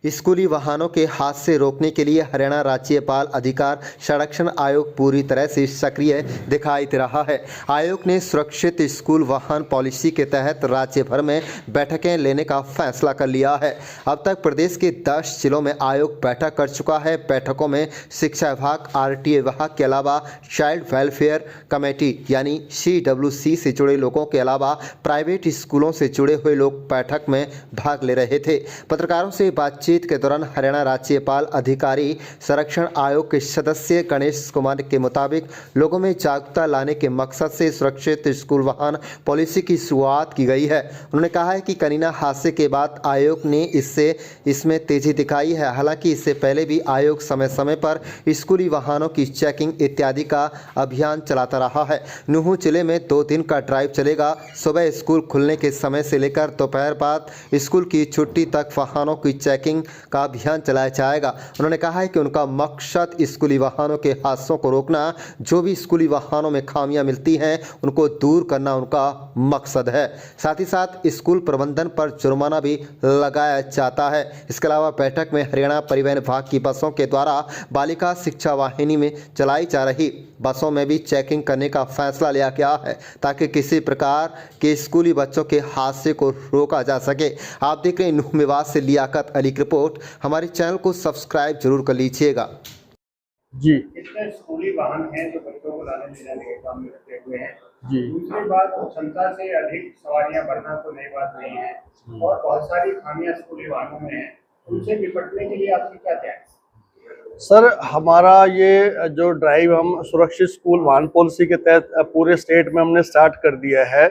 स्कूली वाहनों के हादसे रोकने के लिए हरियाणा राज्यपाल अधिकार संरक्षण आयोग पूरी तरह से सक्रिय दिखाई दे रहा है। आयोग ने सुरक्षित स्कूल वाहन पॉलिसी के तहत राज्य भर में बैठकें लेने का फैसला कर लिया है। अब तक प्रदेश के 10 जिलों में आयोग बैठक कर चुका है। बैठकों में शिक्षा विभाग, आरटीए विभाग के अलावा चाइल्ड वेलफेयर कमेटी यानी CWC से जुड़े लोगों के अलावा प्राइवेट स्कूलों से जुड़े हुए लोग बैठक में भाग ले रहे थे। पत्रकारों से बातचीत के दौरान हरियाणा राज्यपाल अधिकारी संरक्षण आयोग के सदस्य गणेश कुमार के मुताबिक लोगों में जागरूकता लाने के मकसद से सुरक्षित स्कूल वाहन पॉलिसी की शुरुआत की गई है। उन्होंने कहा है कि कनीना हादसे के बाद आयोग ने इसमें तेजी दिखाई है। हालांकि इससे पहले भी आयोग समय समय पर स्कूली वाहनों की चेकिंग इत्यादि का अभियान चलाता रहा है। नूंह जिले में 2 दिन का ड्राइव चलेगा। सुबह स्कूल खुलने के समय से लेकर दोपहर बाद स्कूल की छुट्टी तक वाहनों की चेकिंग का अभियान चलाया जाएगा। उन्होंने कहा है कि उनका मकसद स्कूली वाहनों के हादसों को रोकना, जो भी स्कूली वाहनों में खामियां मिलती हैं उनको दूर करना उनका मकसद है। साथ ही साथ स्कूल प्रबंधन पर जुर्माना भी लगाया जाता है। इसके अलावा बैठक में हरियाणा परिवहन विभाग की बसों के द्वारा बालिका शिक्षा वाहिनी में चलाई जा रही बसों में भी चेकिंग करने का फैसला लिया गया है, ताकि किसी प्रकार के स्कूली बच्चों के हादसे को रोका जा सके। आप देख रहे हैं नूंह मेवात से लियाकत अली की रिपोर्ट। हमारे चैनल को सब्सक्राइब जरूर कर लीजिएगा। जी इतने स्कूली वाहन हैं जो बच्चों को लाने ले जाने के काम में लगे हुए हैं। जी दूसरी बात, क्षमता से अधिक सवारियां बढ़ना तो नई बात नहीं है और बहुत सारी खामियां स्कूली वाहनों में हैं। उनसे निपटने के लिए आपकी क्या तैयारी? सर, हमारा ये जो ड्राइव हम सुरक्षित स्कूल वाहन पॉलिसी के तहत पूरे स्टेट में हमने स्टार्ट कर दिया है।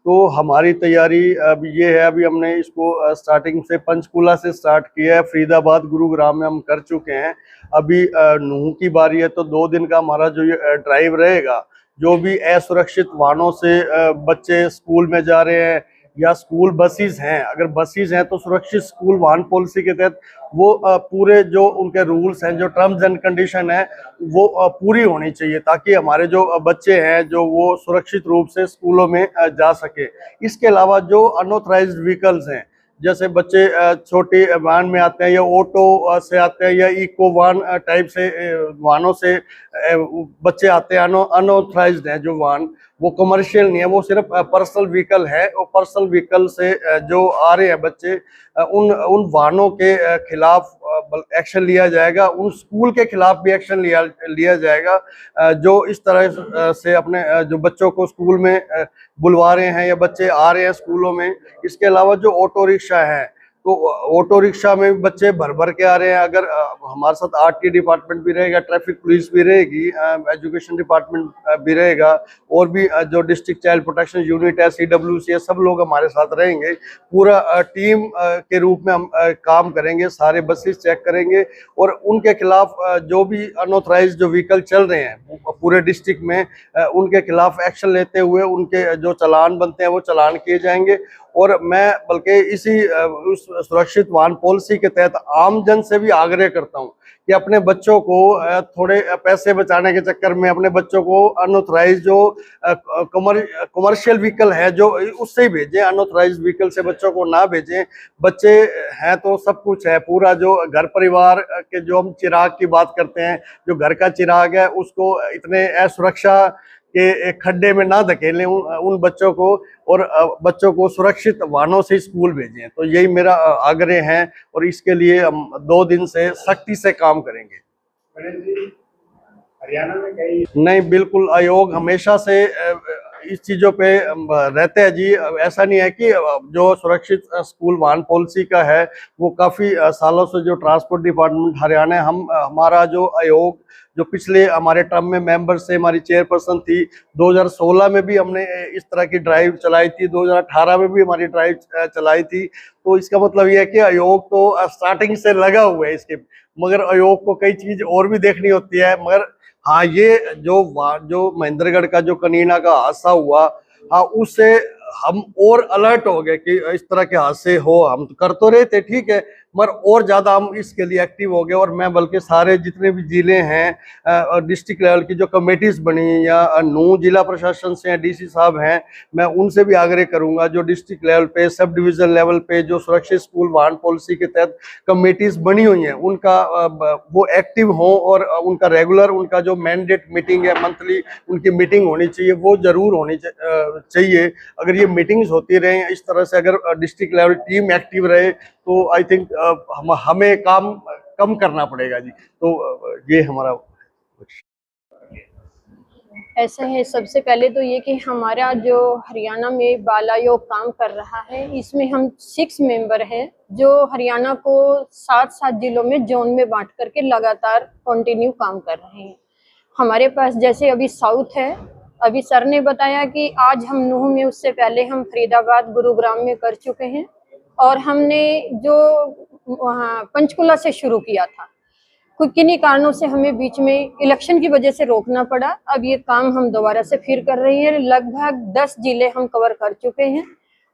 तो हमारी तैयारी अब ये है, अभी हमने इसको स्टार्टिंग से पंचकूला से स्टार्ट किया है, फरीदाबाद, गुरुग्राम में हम कर चुके हैं। अभी नूंह की बारी है, तो 2 दिन का हमारा जो ये ड्राइव रहेगा। जो भी असुरक्षित वाहनों से बच्चे स्कूल में जा रहे हैं या स्कूल बसेस हैं, अगर बसेस हैं तो सुरक्षित स्कूल वाहन पॉलिसी के तहत वो पूरे जो उनके रूल्स हैं, जो टर्म्स एंड कंडीशन है, वो पूरी होनी चाहिए, ताकि हमारे जो बच्चे हैं जो वो सुरक्षित रूप से स्कूलों में जा सके। इसके अलावा जो अनऑथराइज्ड व्हीकल्स हैं, जैसे बच्चे छोटे वाहन में आते हैं या ऑटो से आते हैं या इको वाहन टाइप से वाहनों से बच्चे आते हैं, अनऑथराइज्ड हैं जो वाहन, वो कमर्शियल नहीं है, वो सिर्फ पर्सनल व्हीकल है। और पर्सनल व्हीकल से जो आ रहे हैं बच्चे, उन वाहनों के खिलाफ एक्शन लिया जाएगा। उन स्कूल के खिलाफ भी एक्शन लिया जाएगा जो इस तरह से अपने जो बच्चों को स्कूल में बुलवा रहे हैं या बच्चे आ रहे हैं स्कूलों में। इसके अलावा जो ऑटो रिक्शा है, तो ऑटो रिक्शा में भी बच्चे भर भर के आ रहे हैं। अगर हमारे साथ आरटी डिपार्टमेंट भी रहेगा, ट्रैफिक पुलिस भी रहेगी, एजुकेशन डिपार्टमेंट भी रहेगा, और भी जो डिस्ट्रिक्ट चाइल्ड प्रोटेक्शन यूनिट है, CWC है, सब लोग हमारे साथ रहेंगे। पूरा टीम के रूप में हम काम करेंगे, सारे बसेस चेक करेंगे और उनके खिलाफ जो भी अनऑथराइज्ड जो व्हीकल चल रहे हैं पूरे डिस्ट्रिक्ट में, उनके खिलाफ एक्शन लेते हुए उनके जो चालान बनते हैं वो चालान किए जाएंगे। और मैं बल्कि इसी उस सुरक्षित वाहन पॉलिसी के तहत आम जन से भी आग्रह करता हूं कि अपने बच्चों को थोड़े पैसे बचाने के चक्कर में अपने बच्चों को अनऑथराइज्ड जो कमर्शियल व्हीकल है जो उससे ही भेजें। अनऑथराइज्ड व्हीकल से बच्चों को ना भेजें। बच्चे हैं तो सब कुछ है, पूरा जो घर परिवार के जो हम चिराग की बात करते हैं, जो घर का चिराग है, उसको इतने असुरक्षा के एक खड्डे में ना धकेलें उन बच्चों को, और बच्चों को सुरक्षित वाहनों से स्कूल भेजें। तो यही मेरा आग्रह है और इसके लिए हम 2 दिन से सख्ती से काम करेंगे। हरियाणा में कई नहीं, बिल्कुल आयोग हमेशा से इस चीज़ों पे रहते हैं जी। ऐसा नहीं है कि जो सुरक्षित स्कूल वाहन पॉलिसी का है वो काफ़ी सालों से जो ट्रांसपोर्ट डिपार्टमेंट हरियाणा हमारा जो आयोग जो पिछले हमारे टर्म में मेंबर से हमारी चेयरपर्सन थी, 2016 में भी हमने इस तरह की ड्राइव चलाई थी, 2018 में भी हमारी ड्राइव चलाई थी। तो इसका मतलब ये है कि आयोग तो स्टार्टिंग से लगा हुआ है इसके, मगर आयोग को कई चीज़ और भी देखनी होती है। मगर हाँ, ये जो महेंद्रगढ़ का जो कनीना का हादसा हुआ, हाँ, उससे हम और अलर्ट हो गए कि इस तरह के हादसे हो। हम तो कर तो रहे थे, ठीक है, मगर और ज़्यादा हम इसके लिए एक्टिव हो गए। और मैं बल्कि सारे जितने भी ज़िले हैं डिस्ट्रिक्ट लेवल की जो कमेटीज़ बनी या नूह जिला प्रशासन से डीसी साहब हैं, मैं उनसे भी आग्रह करूंगा जो डिस्ट्रिक्ट लेवल पे सब डिवीज़न लेवल पे जो सुरक्षित स्कूल वाहन पॉलिसी के तहत कमेटीज़ बनी हुई हैं उनका वो एक्टिव हों और उनका रेगुलर उनका जो मैंडेट मीटिंग है मंथली उनकी मीटिंग होनी चाहिए, वो ज़रूर होनी चाहिए। अगर ये मीटिंग्स होती रहें इस तरह से, अगर डिस्ट्रिक्ट लेवल टीम एक्टिव रहे तो आई थिंक हमें काम कम करना पड़ेगा जी। तो ये हमारा ऐसा है। सबसे पहले तो ये कि हमारा जो हरियाणा में बाल आयोग काम कर रहा है, इसमें हम 6 मेंबर हैं जो हरियाणा को 7 जिलों में जोन में बांट करके लगातार कंटिन्यू काम कर रहे हैं। हमारे पास जैसे अभी साउथ है, अभी सर ने बताया कि आज हम नूह में, उससे पहले हम फरीदाबाद गुरुग्राम में कर चुके हैं और हमने जो वहाँ पंचकुला से शुरू किया था, किन्हीं कारणों से हमें बीच में इलेक्शन की वजह से रोकना पड़ा। अब ये काम हम दोबारा से फिर कर रही हैं। लगभग 10 जिले हम कवर कर चुके हैं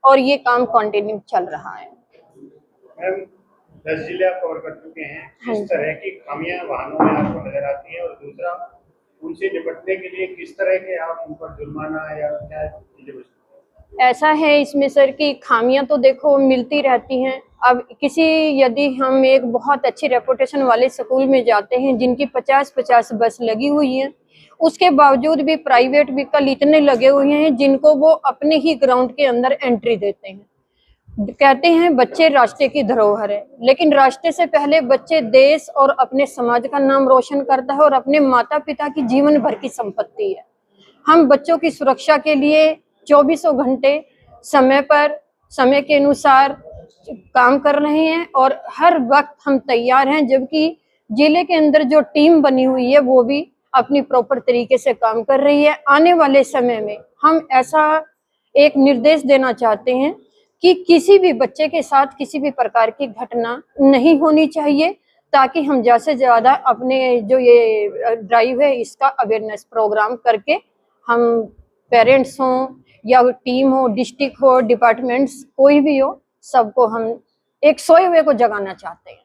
और ये काम कंटिन्यू चल रहा है। मैम 10 जिले आप कवर कर चुके हैं, किस तरह की खामियां वाहनों में आपको नजर आती है और दूसरा उनसे निपटने के लिए किस तरह के आप उन पर जुर्माना या क्या चीजें? ऐसा है इसमें सर कि खामियां तो देखो मिलती रहती हैं। अब यदि हम एक बहुत अच्छी रेपुटेशन वाले स्कूल में जाते हैं जिनकी 50-50 बस लगी हुई है, उसके बावजूद भी प्राइवेट व्हीकल इतने लगे हुए हैं जिनको वो अपने ही ग्राउंड के अंदर एंट्री देते हैं। कहते हैं बच्चे राष्ट्र की धरोहर है, लेकिन राष्ट्र से पहले बच्चे देश और अपने समाज का नाम रोशन करता है और अपने माता पिता की जीवन भर की संपत्ति है। हम बच्चों की सुरक्षा के लिए 24 घंटे समय पर समय के अनुसार काम कर रहे हैं और हर वक्त हम तैयार हैं, जबकि जिले के अंदर जो टीम बनी हुई है वो भी अपनी प्रॉपर तरीके से काम कर रही है। आने वाले समय में हम ऐसा एक निर्देश देना चाहते हैं कि किसी भी बच्चे के साथ किसी भी प्रकार की घटना नहीं होनी चाहिए, ताकि हम ज़्यादा से ज़्यादा अपने जो ये ड्राइव है इसका अवेयरनेस प्रोग्राम करके हम पेरेंट्स हों या टीम हो, डिस्ट्रिक्ट हो, डिपार्टमेंट्स कोई भी हो, सबको हम एक सोए हुए को जगाना चाहते हैं।